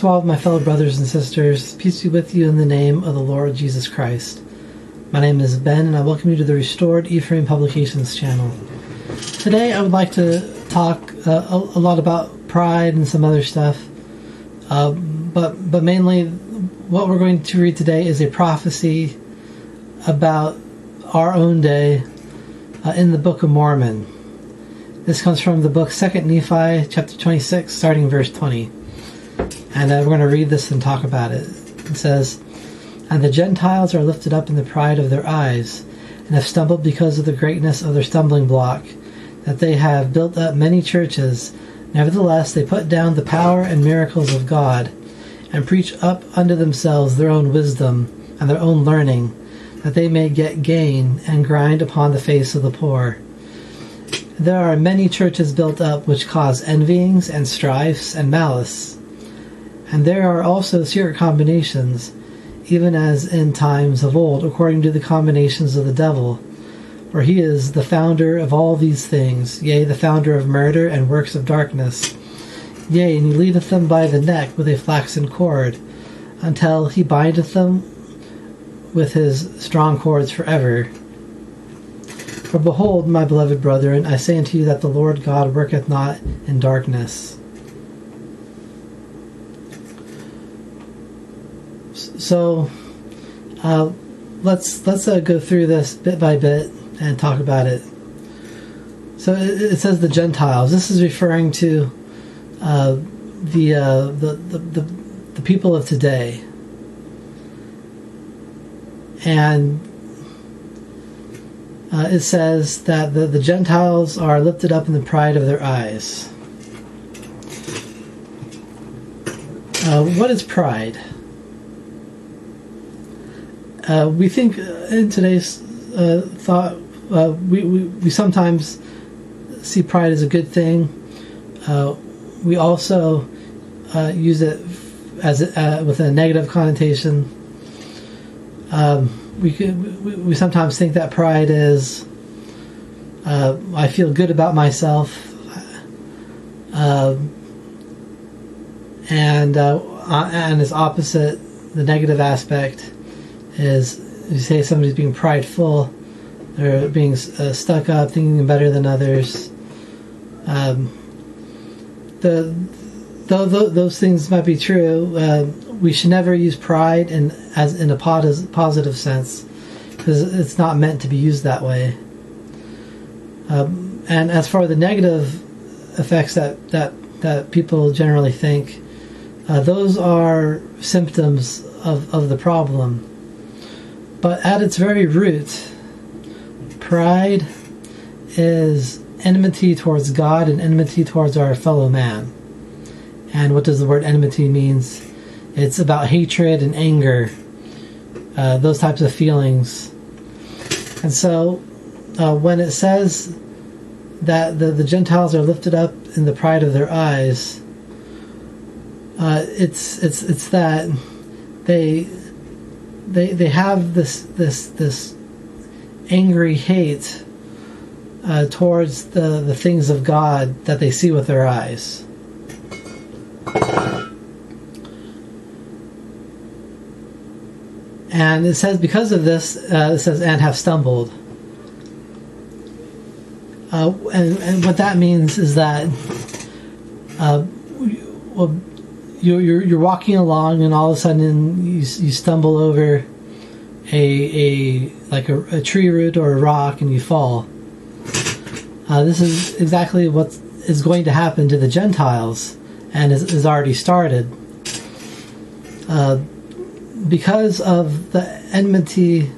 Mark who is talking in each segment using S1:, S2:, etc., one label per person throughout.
S1: to all of my fellow brothers and sisters. Peace be with you in the name of the Lord Jesus Christ. My name is Ben, and I welcome you to the Restored Ephraim Publications channel. Today I would like to talk a lot about pride and some other stuff, but mainly what we're going to read today is a prophecy about our own day in the Book of Mormon. This comes from the book 2 Nephi, chapter 26, starting verse 20. And we're going to read this and talk about it. It says, "And the Gentiles are lifted up in the pride of their eyes, and have stumbled because of the greatness of their stumbling block, that they have built up many churches. Nevertheless, they put down the power and miracles of God, and preach up unto themselves their own wisdom and their own learning, that they may get gain and grind upon the face of the poor. There are many churches built up which cause envyings and strifes and malice. And there are also secret combinations, even as in times of old, according to the combinations of the devil. For he is the founder of all these things, yea, the founder of murder and works of darkness. Yea, and he leadeth them by the neck with a flaxen cord, until he bindeth them with his strong cords forever. For behold, my beloved brethren, I say unto you that the Lord God worketh not in darkness." So, let's go through this bit by bit and talk about it. So it says the Gentiles. This is referring to the people of today, and it says that the Gentiles are lifted up in the pride of their eyes. What is pride? We think in today's thought, we sometimes see pride as a good thing. We also use it as with a negative connotation. We sometimes think that pride is I feel good about myself, and its opposite, the negative aspect, is you say somebody's being prideful, they're being stuck up, thinking better than others. Those things might be true. We should never use pride in a positive sense, because it's not meant to be used that way. And as for the negative effects that people generally think, those are symptoms of the problem. But at its very root, pride is enmity towards God and enmity towards our fellow man. And what does the word enmity means? It's about hatred and anger, those types of feelings. And so when it says that the Gentiles are lifted up in the pride of their eyes, it's that they have this angry hate towards the things of God that they see with their eyes. And it says because of this, it says, "and have stumbled." And what that means is that you're walking along, and all of a sudden you stumble over a tree root or a rock, and you fall. This is exactly what is going to happen to the Gentiles, and is already started. Because of the enmity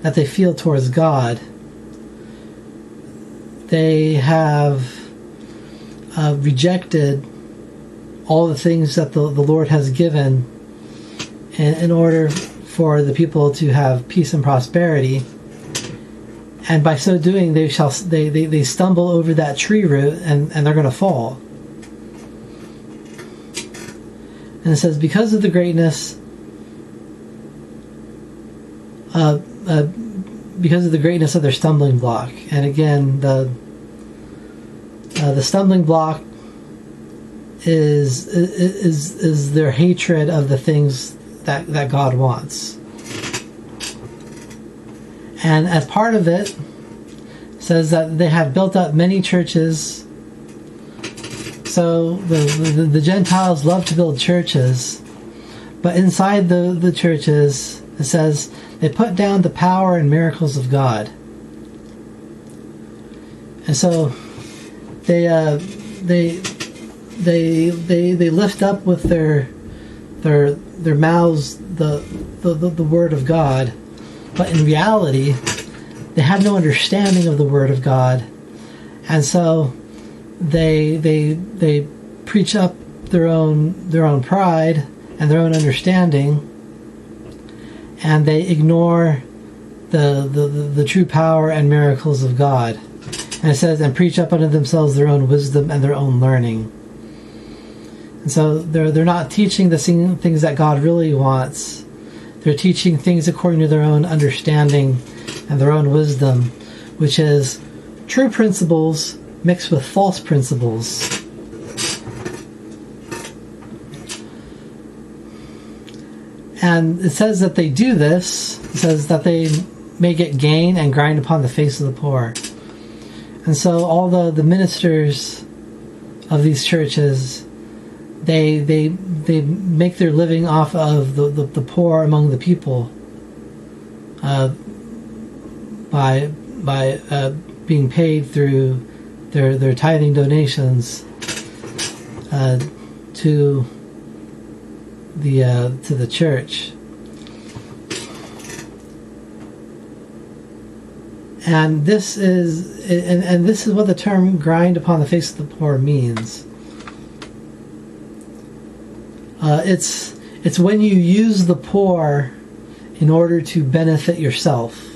S1: that they feel towards God, they have rejected all the things that the Lord has given in order for the people to have peace and prosperity. And by so doing, they stumble over that tree root, and they're going to fall. And it says, because of the greatness of their stumbling block. And again, the stumbling block is their hatred of the things that God wants. And as part of it, says that they have built up many churches. So the Gentiles love to build churches, but inside the churches, it says they put down the power and miracles of God. And so they lift up with their mouths the word of God, but in reality they have no understanding of the word of God, and so they preach up their own pride and their own understanding, and they ignore the true power and miracles of God. And it says, and preach up unto themselves their own wisdom and their own learning. And so they're not teaching the things that God really wants. They're teaching things according to their own understanding and their own wisdom, which is true principles mixed with false principles. And it says that they do this. It says that they may get gain and grind upon the face of the poor. And so all the ministers of these churches, they make their living off of the poor among the people by being paid through their tithing donations to the church. And this is what the term "grind upon the face of the poor" means. It's when you use the poor in order to benefit yourself.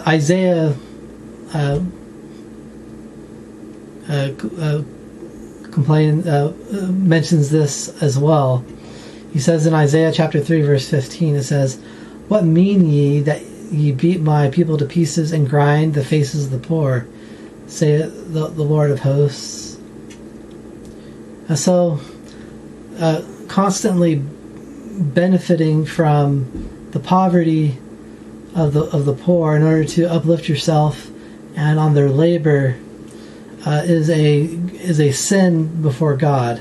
S1: Isaiah mentions this as well. He says in Isaiah chapter 3 verse 15, it says, "What mean ye that ye beat my people to pieces and grind the faces of the poor, saith the Lord of hosts?" And so, constantly benefiting from the poverty of the poor in order to uplift yourself and on their labor is a sin before God.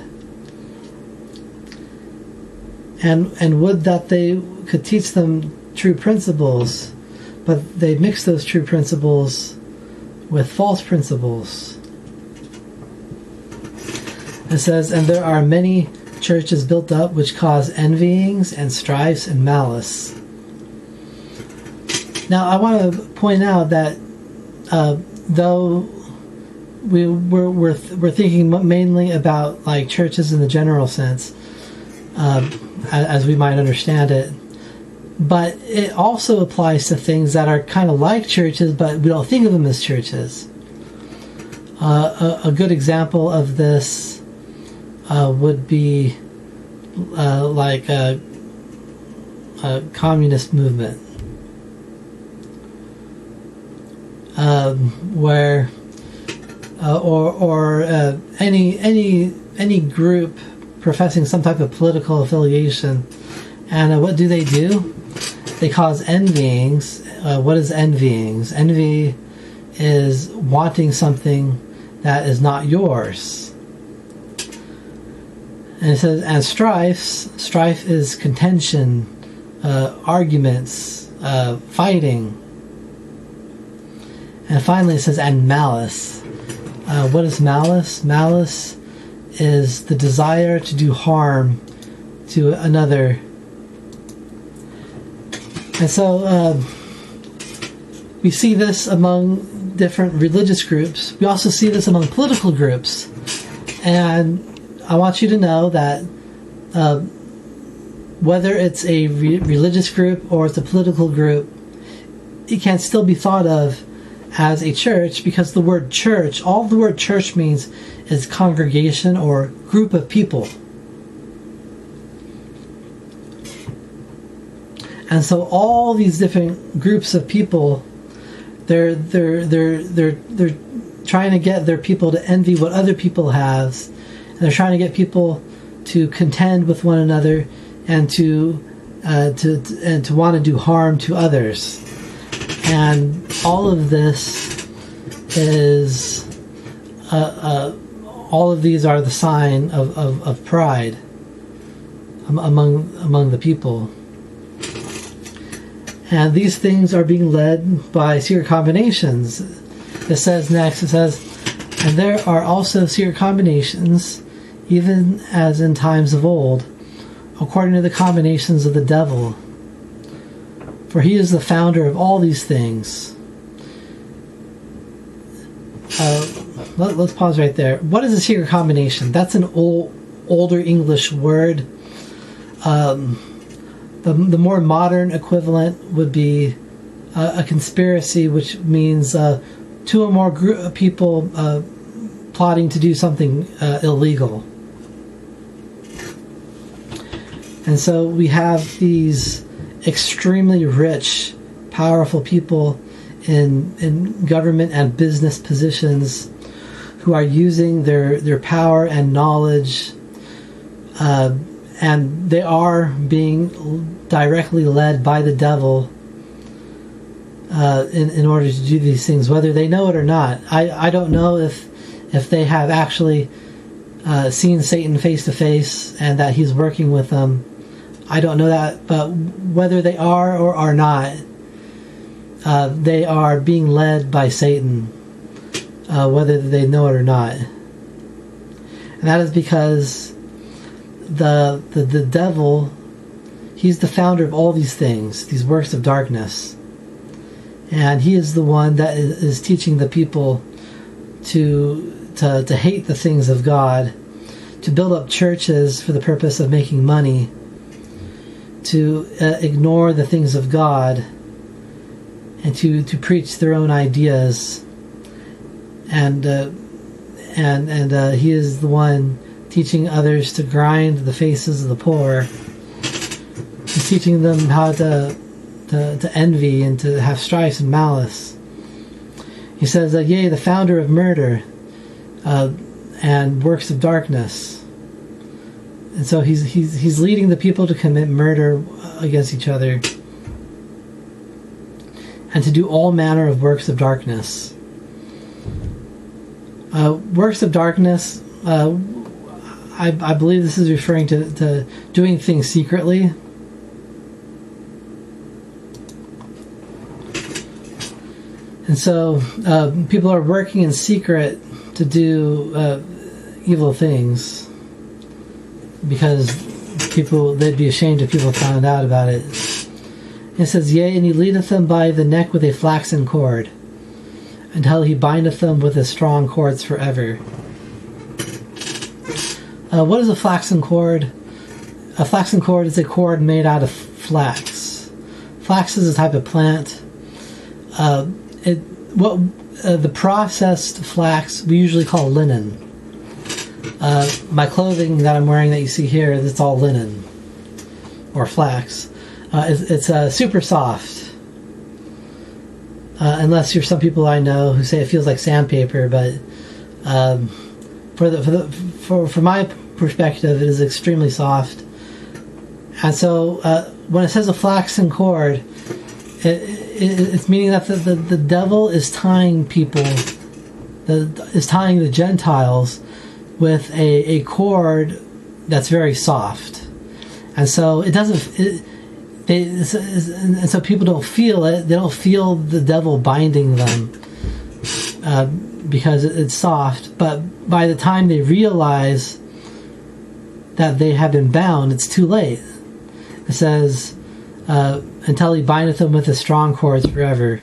S1: And would that they could teach them true principles, but they mix those true principles with false principles. It says, "And there are many churches built up which cause envyings and strifes and malice." Now I want to point out that though we're thinking mainly about like churches in the general sense, as we might understand it, but it also applies to things that are kind of like churches, but we don't think of them as churches. A good example of this would be like a communist movement, where or any group professing some type of political affiliation. And what do? They cause envyings. What is envyings? Envy is wanting something that is not yours. And it says, and strife is contention, arguments, fighting. And finally it says, and malice. What is malice? Malice is the desire to do harm to another. And so we see this among different religious groups. We also see this among political groups. And I want you to know that whether it's a religious group or it's a political group, it can still be thought of as a church, because the word church, all the word church means is congregation or group of people. And so all these different groups of people, They're trying to get their people to envy what other people have, and they're trying to get people to contend with one another and to want to do harm to others. And all of this is all of these are the sign of pride among the people. And these things are being led by secret combinations. It says next, and there are also secret combinations, even as in times of old, according to the combinations of the devil. For he is the founder of all these things. Let's pause right there. What is a secret combination? That's an older English word. The more modern equivalent would be a conspiracy, which means two or more people plotting to do something illegal. And so we have these extremely rich, powerful people in government and business positions who are using their power and knowledge, and they are being directly led by the devil in order to do these things, whether they know it or not. I don't know if they have actually seen Satan face to face and that he's working with them. I don't know that, but whether they are or are not, they are being led by Satan, whether they know it or not. And that is because the devil, he's the founder of all these things, these works of darkness. And he is the one that is teaching the people to hate the things of God, to build up churches for the purpose of making money, to ignore the things of God, and to preach their own ideas. And he is the one teaching others to grind the faces of the poor. He's teaching them how to envy and to have strife and malice. He says, yea, the founder of murder and works of darkness. And so he's leading the people to commit murder against each other and to do all manner of works of darkness. Works of darkness, I believe this is referring to doing things secretly. And so people are working in secret to do evil things because they'd be ashamed if people found out about it. And it says, yea, and he leadeth them by the neck with a flaxen cord, until he bindeth them with his strong cords forever. What is a flaxen cord? A flaxen cord is a cord made out of flax. Flax is a type of plant. The processed flax we usually call linen. My clothing that I'm wearing that you see here, it's all linen or flax. It's super soft. Unless you're some people I know who say it feels like sandpaper, but for my perspective, it is extremely soft. And so when it says a flaxen cord, it's meaning that the devil is tying people, is tying the Gentiles with a cord that's very soft, and so it doesn't. And so people don't feel it. They don't feel the devil binding them because it's soft. But by the time they realize that they have been bound, it's too late. It says, until he bindeth them with his strong cords forever.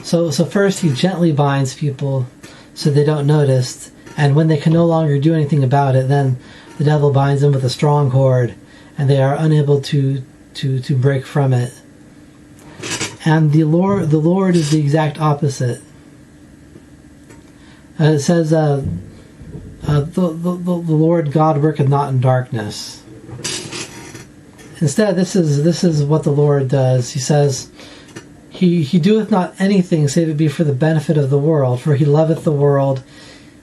S1: So first he gently binds people so they don't notice. And when they can no longer do anything about it, then the devil binds them with a strong cord, and they are unable to break from it. And the Lord is the exact opposite. It says, the Lord God worketh not in darkness. Instead, this is what the Lord does. He says, He doeth not anything save it be for the benefit of the world, for he loveth the world,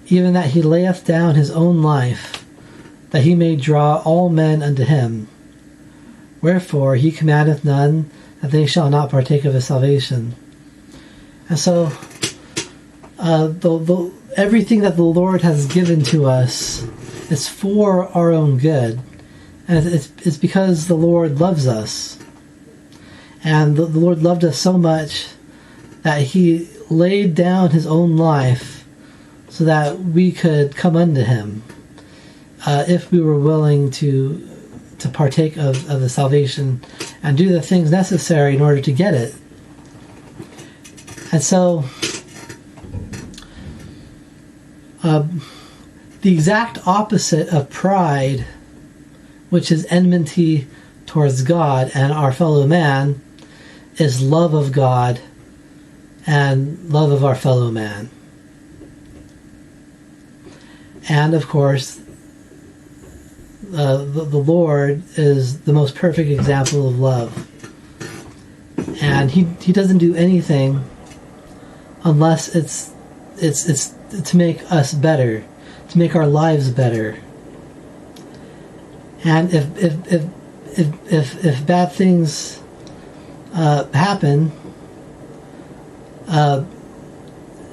S1: even that he layeth down his own life, that he may draw all men unto him. Wherefore he commandeth none that they shall not partake of his salvation. And so, everything that the Lord has given to us is for our own good. And it's because the Lord loves us. And the Lord loved us so much that he laid down his own life so that we could come unto him if we were willing to partake of the salvation and do the things necessary in order to get it. And so the exact opposite of pride, which is enmity towards God and our fellow man, is love of God and love of our fellow man. And of course, the Lord is the most perfect example of love. And he doesn't do anything unless it's to make us better, to make our lives better. And if bad things happen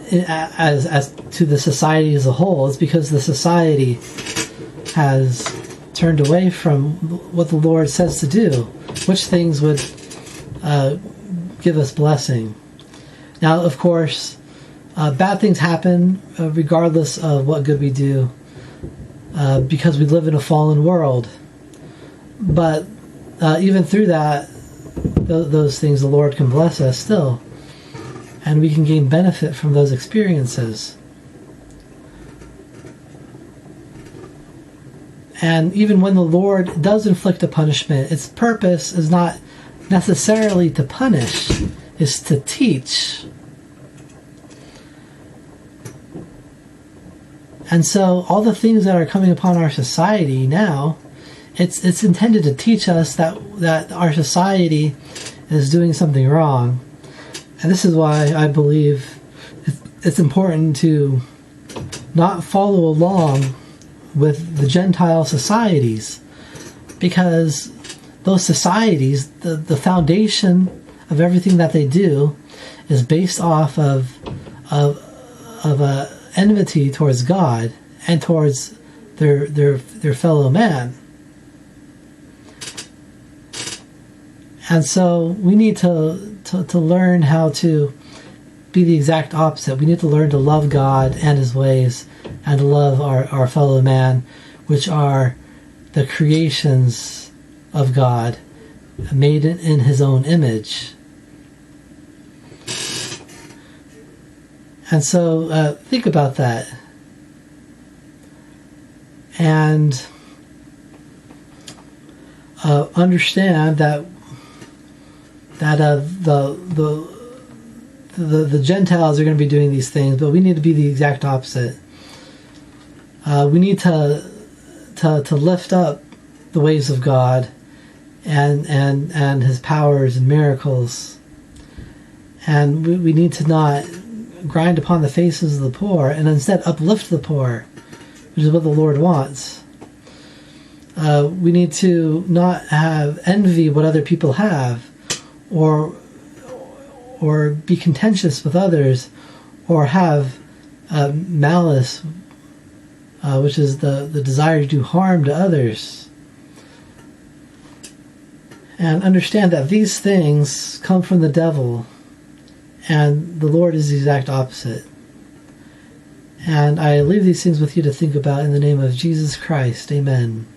S1: as to the society as a whole, it's because the society has turned away from what the Lord says to do, which things would give us blessing. Now, of course, bad things happen regardless of what good we do, because we live in a fallen world. But even through that, those things, the Lord can bless us still, and we can gain benefit from those experiences. And even when the Lord does inflict a punishment, its purpose is not necessarily to punish, it's to teach. And so all the things that are coming upon our society now, it's intended to teach us that our society is doing something wrong. And this is why I believe it's important to not follow along with the Gentile societies, because those societies, the foundation of everything that they do is based off of a enmity towards God and towards their fellow man. And so we need to learn how to be the exact opposite. We need to learn to love God and his ways, and to love our fellow man, which are the creations of God, made in his own image. And so think about that. And understand that the Gentiles are going to be doing these things, but we need to be the exact opposite. We need to lift up the ways of God and his powers and miracles, and we need to not grind upon the faces of the poor, and instead uplift the poor, which is what the Lord wants. We need to not have envy what other people have, or be contentious with others, or have malice, which is the desire to do harm to others. And understand that these things come from the devil, and the Lord is the exact opposite. And I leave these things with you to think about in the name of Jesus Christ. Amen.